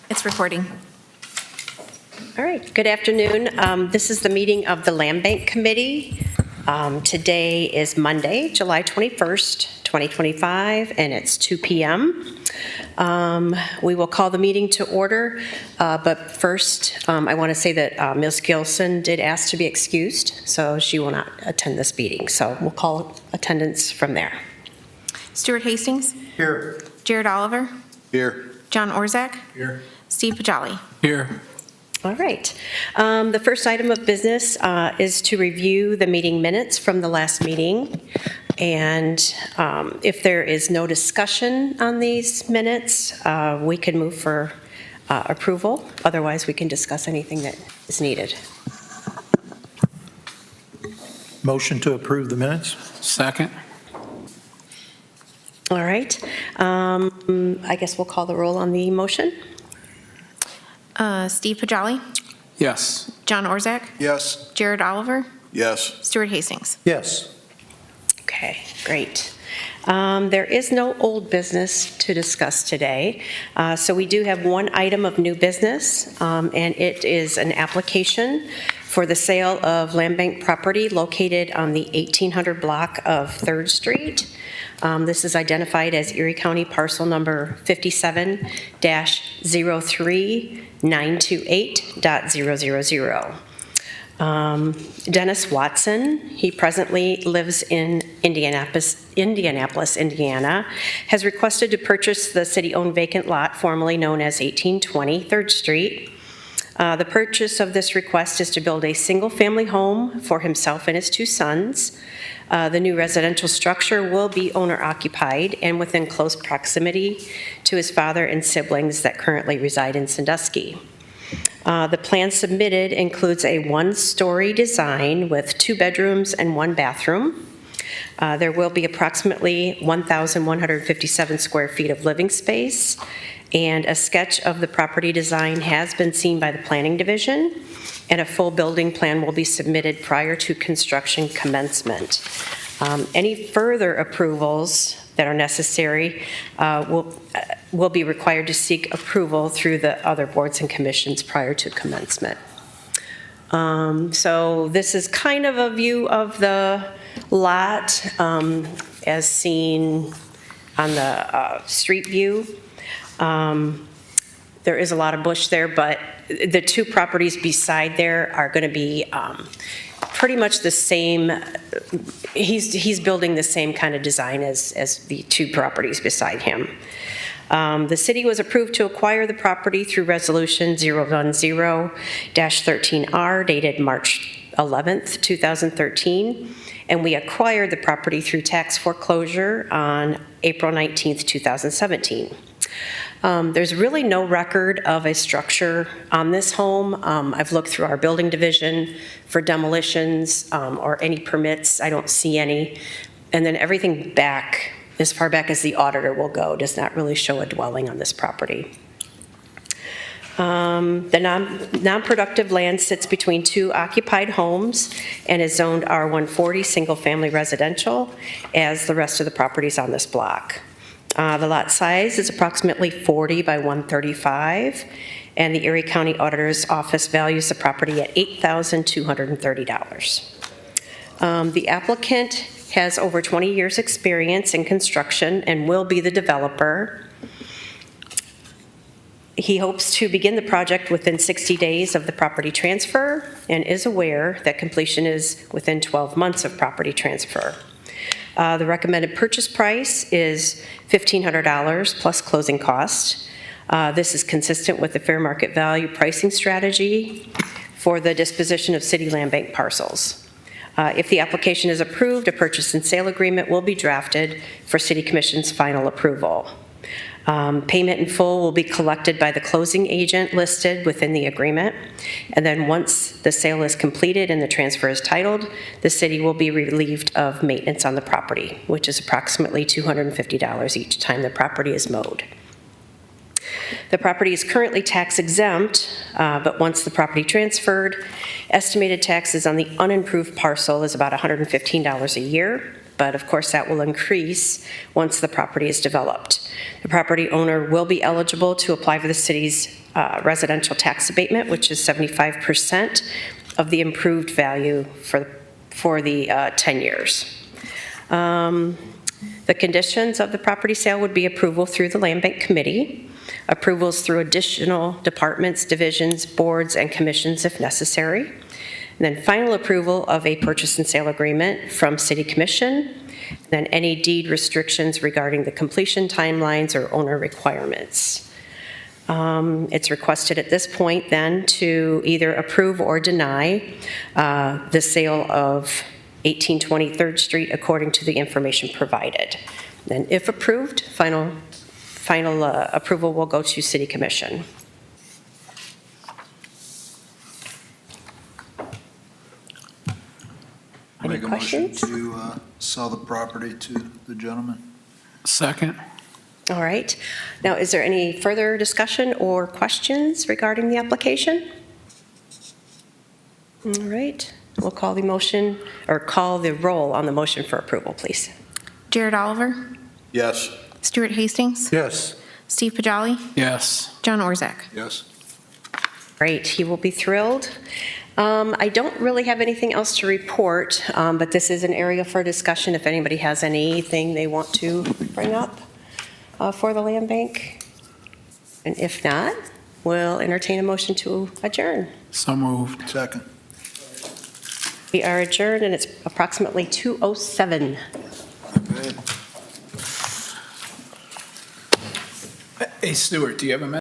It's recording. All right, good afternoon. This is the meeting of the Land Bank Committee. Today is Monday, July 21st, 2025, and it's 2 p.m. We will call the meeting to order, but first I want to say that Ms. Gilson did ask to be excused, so she will not attend this meeting. So we'll call attendance from there. Stuart Hastings. Here. Jared Oliver. Here. John Orzak. Here. Steve Pajali. Here. All right. The first item of business is to review the meeting minutes from the last meeting. And if there is no discussion on these minutes, we can move for approval. Otherwise, we can discuss anything that is needed. Motion to approve the minutes? Second. All right. I guess we'll call the roll on the motion. Steve Pajali. Yes. John Orzak. Yes. Jared Oliver. Yes. Stuart Hastings. Yes. Okay, great. There is no old business to discuss today, so we do have one item of new business, and it is an application for the sale of land bank property located on the 1800 block of 3rd Street. This is identified as Erie County parcel number 57-03928.000. Dennis Watson, he presently lives in Indianapolis, Indiana, has requested to purchase the city-owned vacant lot formerly known as 1820 3rd Street. The purchase of this request is to build a single-family home for himself and his 2 sons. The new residential structure will be owner-occupied and within close proximity to his father and siblings that currently reside in Sandusky. The plan submitted includes a 1-story design with 2 bedrooms and 1 bathroom. There will be approximately 1,157 square feet of living space, and a sketch of the property design has been seen by the Planning Division, and a full building plan will be submitted prior to construction commencement. Any further approvals that are necessary will be required to seek approval through the other boards and commissions prior to commencement. So this is kind of a view of the lot as seen on the street view. There is a lot of bush there, but the 2 properties beside there are going to be pretty much the same. He's building the same kind of design as the 2 properties beside him. The city was approved to acquire the property through Resolution 010-13R dated March 11th, 2013, and we acquired the property through tax foreclosure on April 19th, 2017. There's really no record of a structure on this home. I've looked through our building division for demolitions or any permits. I don't see any. And then everything back, as far back as the auditor will go, does not really show a dwelling on this property. The non-productive land sits between 2 occupied homes and is zoned R140 single-family residential, as the rest of the properties on this block. The lot size is approximately 40 by 135, and the Erie County Auditor's Office values the property at $8,230. The applicant has over 20 years' experience in construction and will be the developer. He hopes to begin the project within 60 days of the property transfer and is aware that completion is within 12 months of property transfer. The recommended purchase price is $1,500 plus closing costs. This is consistent with the fair market value pricing strategy for the disposition of city land bank parcels. If the application is approved, a purchase and sale agreement will be drafted for City Commission's final approval. Payment in full will be collected by the closing agent listed within the agreement, and then once the sale is completed and the transfer is titled, the city will be relieved of maintenance on the property, which is approximately $250 each time the property is mowed. The property is currently tax exempt, but once the property transferred, estimated taxes on the unimproved parcel is about $115 a year. but of course that will increase once the property is developed. The property owner will be eligible to apply for the city's residential tax abatement, which is 75% of the improved value for the 10 years. The conditions of the property sale would be approval through the Land Bank Committee, approvals through additional departments, divisions, boards, and commissions if necessary, and then final approval of a purchase and sale agreement from City Commission, then any deed restrictions regarding the completion timelines or owner requirements. It's requested at this point then to either approve or deny the sale of 1820 3rd Street according to the information provided. Then if approved, final approval will go to City Commission. Any Make a motion questions? to sell the property to the gentleman. Second. All right. Now, is there any further discussion or questions regarding the application? All right. We'll call the motion, or call the roll on the motion for approval, please. Jared Oliver, Yes. Stuart Hastings, Yes. Steve Pajali, Yes. John Orzak. Yes. Great, he will be thrilled. I don't really have anything else to report, but this is an area for discussion if anybody has anything they want to bring up for the land bank. And if not, we'll entertain a motion to adjourn. So moved. Second. We are adjourned, and it's approximately 2:07. Good. Hey, Stuart, do you have a